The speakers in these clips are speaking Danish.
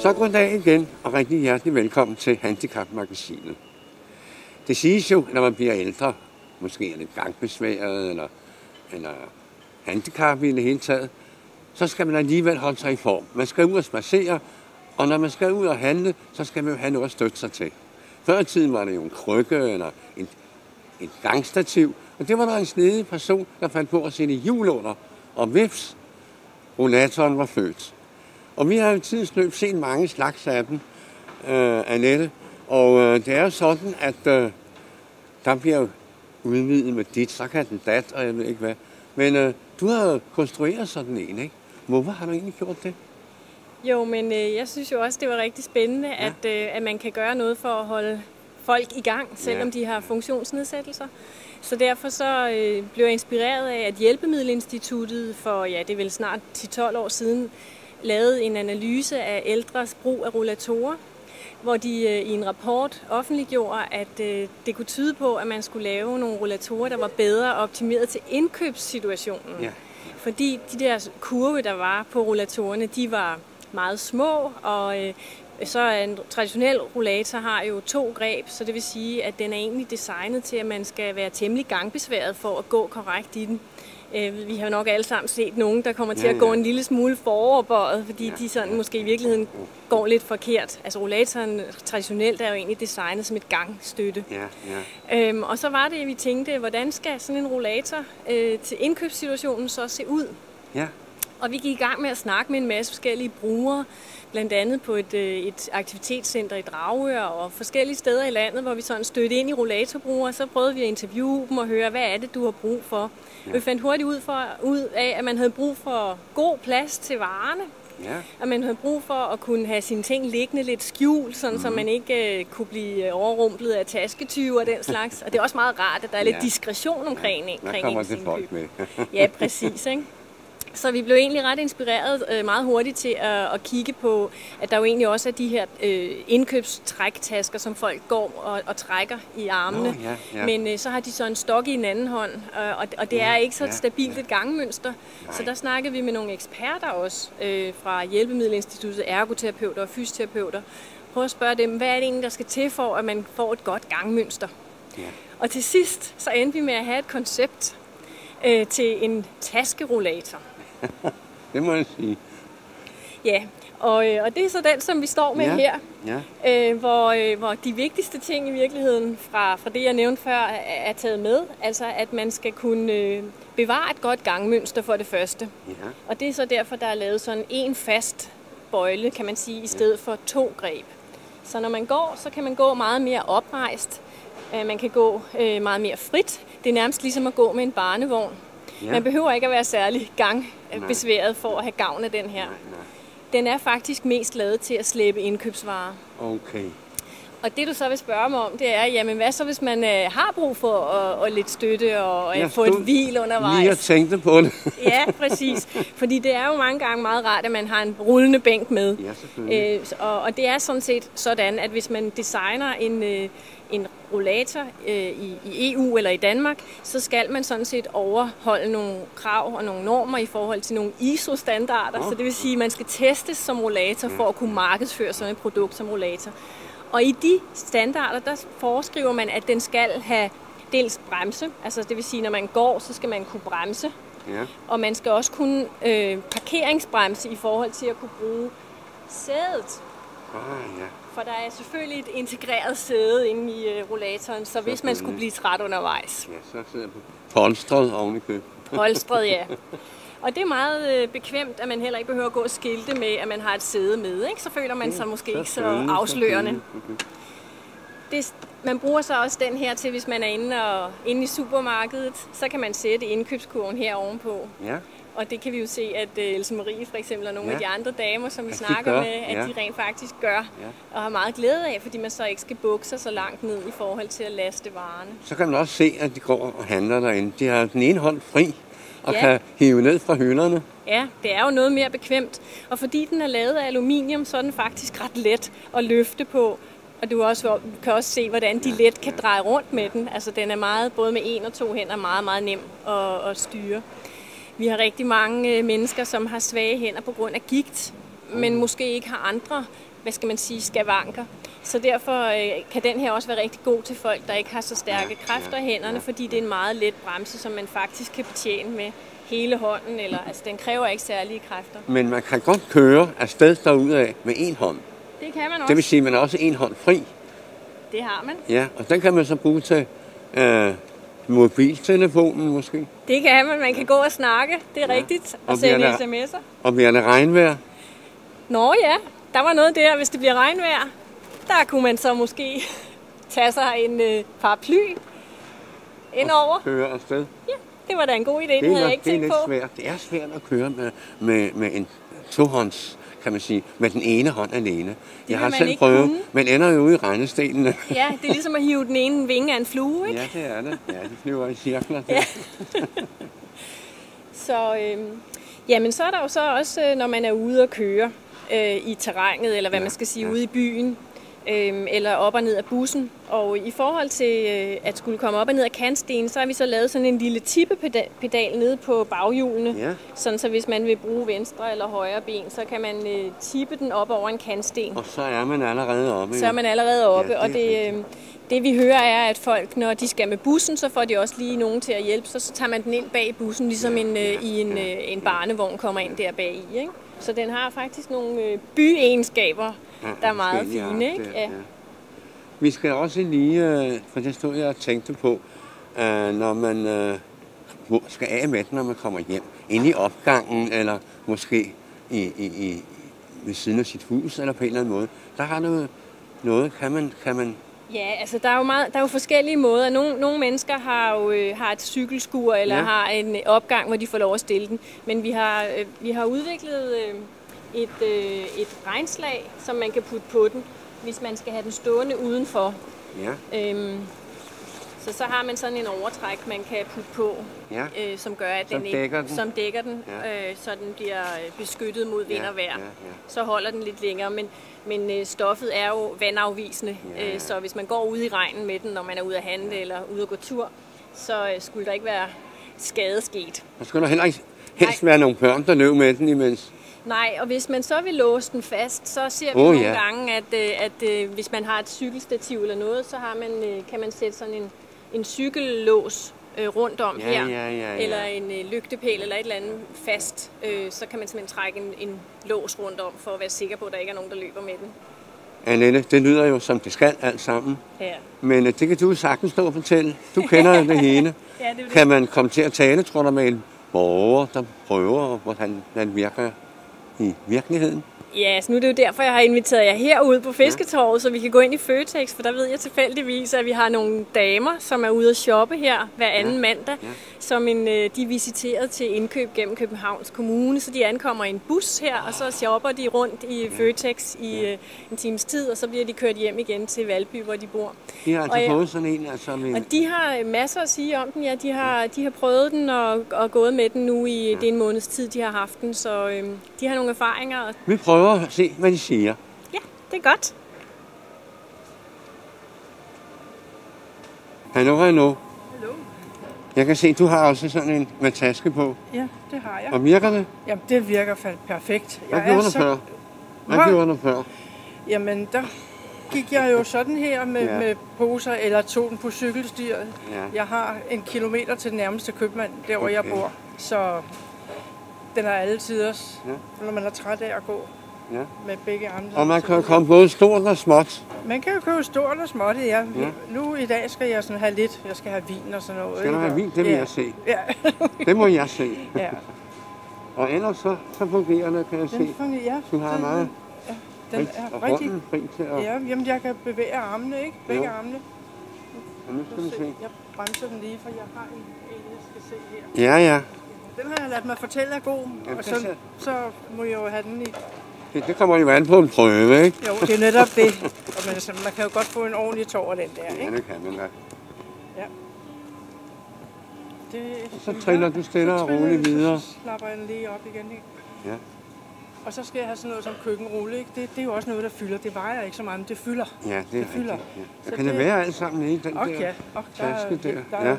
Så goddag igen, og rigtig hjertelig velkommen til Handicapmagasinet. Det siges jo, når man bliver ældre, måske er det gangbesværet eller handicap i det hele taget, så skal man alligevel holde sig i form. Man skal ud og spacere, og når man skal ud og handle, så skal man jo have noget at støtte sig til. Før i tiden var det jo en krykke eller et gangstativ, og det var der en snedig person, der fandt på at sætte hjul under, og vips, rollatoren var født. Og vi har jo i tidens løb set mange slags af dem, Annette, og det er jo sådan, at der bliver jo udvidet med dit, så kan den dat, og jeg ved ikke hvad. Men du har jo konstrueret sådan en, ikke? Hvorfor har du egentlig gjort det? Jo, men jeg synes jo også, det var rigtig spændende, ja. at man kan gøre noget for at holde folk i gang, selvom de har funktionsnedsættelser. Så derfor så blev jeg inspireret af, at Hjælpemiddelinstituttet for, det er vel snart 10-12 år siden, lavede en analyse af ældres brug af rollatorer, hvor de i en rapport offentliggjorde, at det kunne tyde på, at man skulle lave nogle rollatorer, der var bedre optimeret til indkøbssituationen. Ja. Fordi de der kurve, der var på rollatorerne, de var meget små, og så en traditionel rollator har jo 2 greb, så det vil sige, at den er egentlig designet til, at man skal være temmelig gangbesværet for at gå korrekt i den. Vi har nok alle sammen set nogen, der kommer til at gå en lille smule foroverbøjet, fordi de sådan måske i virkeligheden går lidt forkert. Altså rollatoren traditionelt er jo egentlig designet som et gangstøtte. Og så var det, at vi tænkte, hvordan skal sådan en rollator til indkøbssituationen så se ud? Ja. Og vi gik i gang med at snakke med en masse forskellige brugere, blandt andet på et aktivitetscenter i Dragør og forskellige steder i landet, hvor vi sådan stødte ind i rollatorbrugere. Så prøvede vi at interviewe dem og høre, hvad er det, du har brug for. Ja. Vi fandt hurtigt ud af, at man havde brug for god plads til varerne. Ja. At man havde brug for at kunne have sine ting liggende lidt skjult, sådan så man ikke kunne blive overrumplet af tasketyve og den slags. Og det er også meget rart, at der er lidt diskretion omkring ens indkøb. Med. Ja, præcis, ikke? Så vi blev egentlig ret inspireret meget hurtigt til at kigge på, at der jo egentlig også er de her indkøbstræktasker, som folk går og trækker i armene. Men så har de så en stok i en anden hånd, og det er ikke så stabilt et gangmønster. Så der snakkede vi med nogle eksperter også fra Hjælpemiddelinstituttet, ergoterapeuter og fysioterapeuter. Prøv at spørge dem, hvad er det egentlig, der skal til for, at man får et godt gangmønster? Og til sidst så endte vi med at have et koncept til en taskerollator. Det må jeg sige. Ja, og det er så den, som vi står med her, hvor de vigtigste ting i virkeligheden fra det, jeg nævnte før, er taget med. Altså, at man skal kunne bevare et godt gangmønster for det første. Ja. Og det er så derfor, der er lavet sådan en fast bøjle, kan man sige, i stedet for 2 greb. Så når man går, så kan man gå meget mere oprejst. Man kan gå meget mere frit. Det er nærmest ligesom at gå med en barnevogn. Ja. Man behøver ikke at være særlig gangbesværet for at have gavn af den her. Den er faktisk mest lavet til at slæbe indkøbsvarer. Okay. Og det du så vil spørge mig om, det er, jamen hvad så hvis man har brug for at lidt støtte og få et hvil undervejs? Jeg tænkte på det. Ja, præcis. Fordi det er jo mange gange meget rart, at man har en rullende bænk med. Ja, selvfølgelig. Og det er sådan set sådan, at hvis man designer en rollator i EU eller i Danmark, så skal man sådan set overholde nogle krav og nogle normer i forhold til nogle ISO-standarder. Så det vil sige, at man skal testes som rollator for at kunne markedsføre sådan et produkt som rollator. Og i de standarder, der foreskriver man, at den skal have dels bremse, altså det vil sige, når man går, så skal man kunne bremse. Ja. Og man skal også kunne parkeringsbremse i forhold til at kunne bruge sædet. For der er selvfølgelig et integreret sæde inde i rollatoren, så hvis man skulle blive træt undervejs. Ja, så sidder på polstret ovenikøbet. Polstret, ja. Og det er meget bekvemt, at man heller ikke behøver at gå og skilte med, at man har et sæde med, ikke? Så føler man sig måske ikke så afslørende. Man bruger så også den her til, hvis man er inde i supermarkedet, så kan man sætte indkøbskurven her ovenpå. Ja. Og det kan vi jo se, at Else Marie for eksempel og nogle af de andre damer, som vi snakker med, at de rent faktisk gør og har meget glæde af, fordi man så ikke skal bukke sig så langt ned i forhold til at laste varerne. Så kan man også se, at de går og handler derinde. De har den ene hånd fri og kan hive ned fra hylderne. Ja, det er jo noget mere bekvemt. Og fordi den er lavet af aluminium, så er den faktisk ret let at løfte på. Og du kan også se, hvordan de let kan dreje rundt med den. Altså den er meget, både med 1 og 2 hænder, meget, meget nem at styre. Vi har rigtig mange mennesker, som har svage hænder på grund af gigt. men måske ikke har andre, hvad skal man sige, skavanker. Så derfor kan den her også være rigtig god til folk, der ikke har så stærke kræfter i hænderne, fordi det er en meget let bremse, som man faktisk kan betjene med hele hånden, eller altså den kræver ikke særlige kræfter. Men man kan godt køre afsted derudad med en hånd. Det kan man også. Det vil sige, at man har også en hånd fri. Det har man. Ja, og den kan man så bruge til mobiltelefonen måske. Det kan man. Man kan gå og snakke, det er rigtigt, og sende sms'er. Og bliver det regnvejr? Nå ja, der var noget der, hvis det bliver regnvejr. Der kunne man så måske tage sig en paraply indover. Og køre afsted. Ja, det var da en god idé, det havde jeg ikke tænkt på. Svært. Det er svært at køre med en tohånds, kan man sige, med den ene hånd alene. Jeg har selv prøvet, men ender jo ude i regnestenene. Ja, det er ligesom at hive den ene vinge af en flue, ikke? Ja, det er det. Ja, det flyver i cirkler. Ja. Så, jamen, så er der jo så også, når man er ude at køre i terrænet, eller hvad man skal sige, ude i byen, eller op og ned af bussen. Og i forhold til at skulle komme op og ned af kantstenen, så har vi så lavet sådan en lille tippepedal nede på baghjulene. Ja. Sådan så hvis man vil bruge venstre eller højre ben, så kan man tippe den op over en kantsten. Og så er man allerede oppe. Så er man allerede oppe, ja, og det vi hører er, at folk, når de skal med bussen, så får de også lige nogen til at hjælpe, så tager man den ind bag bussen, ligesom en barnevogn kommer ind der bag i, ikke? Så den har faktisk nogle byegenskaber, der er meget fine, ikke? Ja. Vi skal også lige, for det stod jeg og tænkte på, når man skal af med den, når man kommer hjem, inde i opgangen, eller måske ved siden af sit hus, eller på en eller anden måde. Der har noget kan man. Ja, altså der er jo forskellige måder. Nogle mennesker har et cykelskur, eller har en opgang, hvor de får lov at stille den. Men vi har udviklet et regnslag, som man kan putte på den, hvis man skal have den stående udenfor. Ja. Så har man sådan en overtræk, man kan putte på, som gør, at som dækker den, så den bliver beskyttet mod vind og vejr. Så holder den lidt længere, men stoffet er jo vandafvisende, så hvis man går ud i regnen med den, når man er ude at handle eller ude at gå tur, så skulle der ikke være skade sket. Der skulle der heller ikke helst være nogle børn, der løb med den imens. Nej, og hvis man så vil låse den fast, så ser vi nogle gange, at hvis man har et cykelstativ eller noget, så kan man sætte sådan en cykellås rundt om eller en lygtepæl eller et eller andet fast. Så kan man simpelthen trække en lås rundt om, for at være sikker på, at der ikke er nogen, der løber med den. Annette, det lyder jo som det skal alt sammen. Ja. Men det kan du sagtens stå og fortælle. Du kender det hele. Det. Kan man komme til at tale, tror du, med en borger, der prøver, hvordan den virker i virkeligheden? Ja, så nu er det jo derfor, jeg har inviteret jer herud på Fisketorvet, så vi kan gå ind i Føtex, for der ved jeg tilfældigvis, at vi har nogle damer, som er ude at shoppe her hver anden mandag, som de er visiteret til indkøb gennem Københavns Kommune, så de ankommer i en bus her, og så shopper de rundt i Føtex i en times tid, og så bliver de kørt hjem igen til Valby, hvor de bor. De har altså fået sådan en, altså og de har masser at sige om den, ja. De har prøvet den og gået med den nu i det er en måneds tid, de har haft den, så de har nogle erfaringer. Vi prøver at se, hvad de siger. Ja, det er godt. Hallo. Hallo. Jeg kan se, du har også sådan en med taske på. Ja, det har jeg. Og virker det? Jamen, det virker perfekt. Hvad gjorde du før? Jamen, der gik jeg jo sådan her med poser, eller tog den på cykelstyret. Ja. Jeg har 1 kilometer til den nærmeste købmand, der hvor jeg bor. Så den er alle tiders, når man er træt af at gå. Ja. Med begge arme. Og man kan jo komme både stort og småt. Man kan jo købe stort og småt, ja. Nu i dag skal jeg sådan have lidt. Jeg skal have vin og sådan noget. Skal du have vin? Det vil jeg se. Ja. Det må jeg se. Ja. Og ellers så fungerer det, kan jeg se. Du har meget. Ja, den er rigtig fri til at... Ja, jamen jeg kan bevæge armene, ikke? Begge armene. Og nu skal vi se. Jeg bremser den lige, for jeg har en, jeg skal se her. Ja. Den har jeg ladt mig fortælle er god, og så må jeg jo have den i. Det kommer jo an på en prøve, ikke? Jo, det er netop det. Men man kan jo godt få en ordentlig tår af den der, ikke? Ja, det kan man da. Ja. Så triller du stille og roligt videre. Så slapper jeg den lige op igen, ikke? Ja. Og så skal jeg have sådan noget som køkkenrulle, ikke? Det er jo også noget, der fylder. Det vejer ikke så meget, men det fylder. Ja, det fylder. Ja. Så kan det være alt sammen i den der taske der? Der er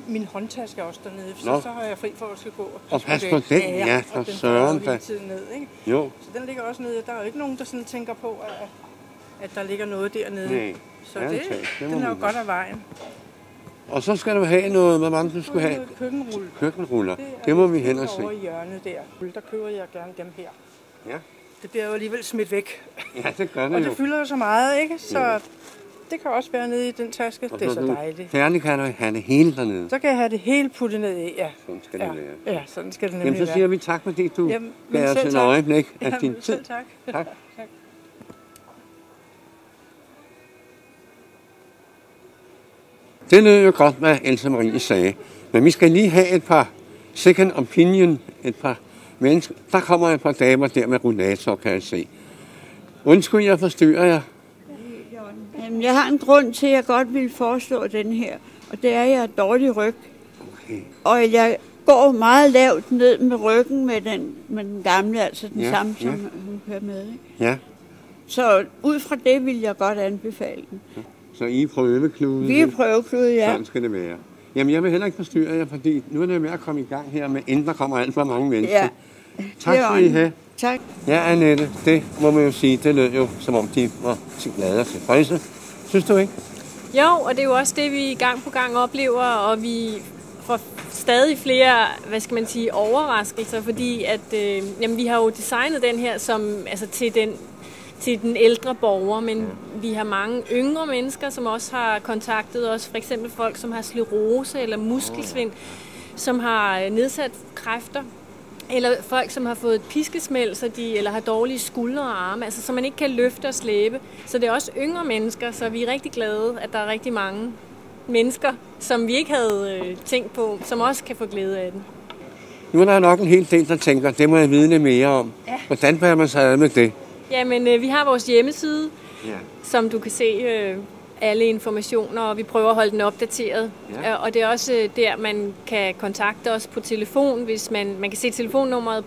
Min håndtaske er også dernede, så har jeg fri for at skal gå og passe på den. Ja, for søren da. Ned, ikke? Jo. Så den ligger også nede. Der er jo ikke nogen, der sådan tænker på, at der ligger noget dernede. Nej. Så den er jo godt af vejen. Og så skal du have noget, hvad mange du skulle have? Køkkenrulle. Køkkenruller. Det må vi hen og se. Over i hjørnet der køber jeg gerne dem her. Ja. Det bliver jo alligevel smidt væk. Ja, det gør det og jo. det fylder jo så meget, ikke? Så det kan også være nede i den taske. Det er så dejligt. Færdig kan du have det hele dernede. Så kan jeg have det hele puttet ned i, ja. Sådan skal det være. Ja, sådan skal det nemlig være. Jamen, så siger vi tak, fordi du gav os et øjeblik af din tid. Selv tak. Tak. Det lød jo godt, hvad Else Marie sagde. Men vi skal lige have et par second opinion, et par mennesker. Der kommer et par damer der med rollator, kan jeg se. Undskyld, jeg forstyrrer jer. Jamen, jeg har en grund til, at jeg godt vil foreslå den her. Og det er, at jeg har dårlig ryg. Okay. Og jeg går meget lavt ned med ryggen med den gamle, altså den samme, som hun kører med. Ikke? Ja. Så ud fra det vil jeg godt anbefale den. Ja. Så I er prøveklude? Vi er prøveklude, ja. Sådan skal det være. Jamen, jeg vil heller ikke forstyrre jer, fordi nu er det med at komme i gang her, men inden der kommer alt for mange mennesker. Ja. Tak skal I have. Tak. Ja, Annette, det må man jo sige, det lød jo, som om de var til glade og tilfredse. Synes du ikke? Jo, og det er jo også det, vi gang på gang oplever, og vi får stadig flere, hvad skal man sige, overraskelser, fordi at, vi har jo designet den her som, altså til den ældre borger, men vi har mange yngre mennesker, som også har kontaktet os, for eksempel folk, som har sklerose eller muskelsvind, som har nedsat kræfter, eller folk, som har fået et piskesmæld, eller har dårlige skuldre og arme, altså så man ikke kan løfte og slæbe. Så det er også yngre mennesker, så vi er rigtig glade, at der er rigtig mange mennesker, som vi ikke havde tænkt på, som også kan få glæde af den. Nu er der nok en hel del, der tænker, det må jeg vide lidt mere om. Ja. Hvordan bærer man sig ad med det? Jamen, vi har vores hjemmeside, som du kan se alle informationer, og vi prøver at holde den opdateret. Ja. Og det er også der, man kan kontakte os på telefon, hvis man kan se telefonnummeret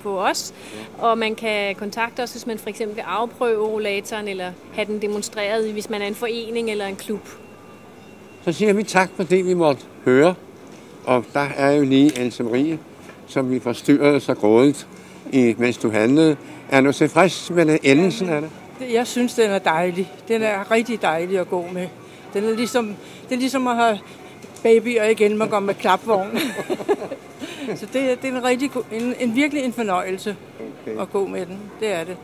på os, og man kan kontakte os, hvis man for eksempel vil afprøve rollatoren, eller have den demonstreret, hvis man er en forening eller en klub. Så siger vi tak for det, vi måtte høre. Og der er jo lige Else Marie, som vi forstyrrede så grådigt, mens du handlede. Er du tilfreds med det endelsen af det? Jeg synes, den er dejlig. Den er rigtig dejlig at gå med. Det er ligesom at have babyer igen, man går med klapvogn. Så det er en virkelig en fornøjelse at gå med den. Det er det.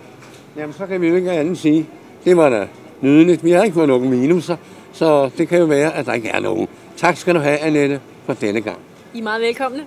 Jamen, så kan vi jo ikke andet sige. Det var da nydeligt. Vi har ikke fået nogen minuser, så det kan jo være, at der ikke er nogen. Tak skal du have, Annette, for denne gang. I er meget velkomne.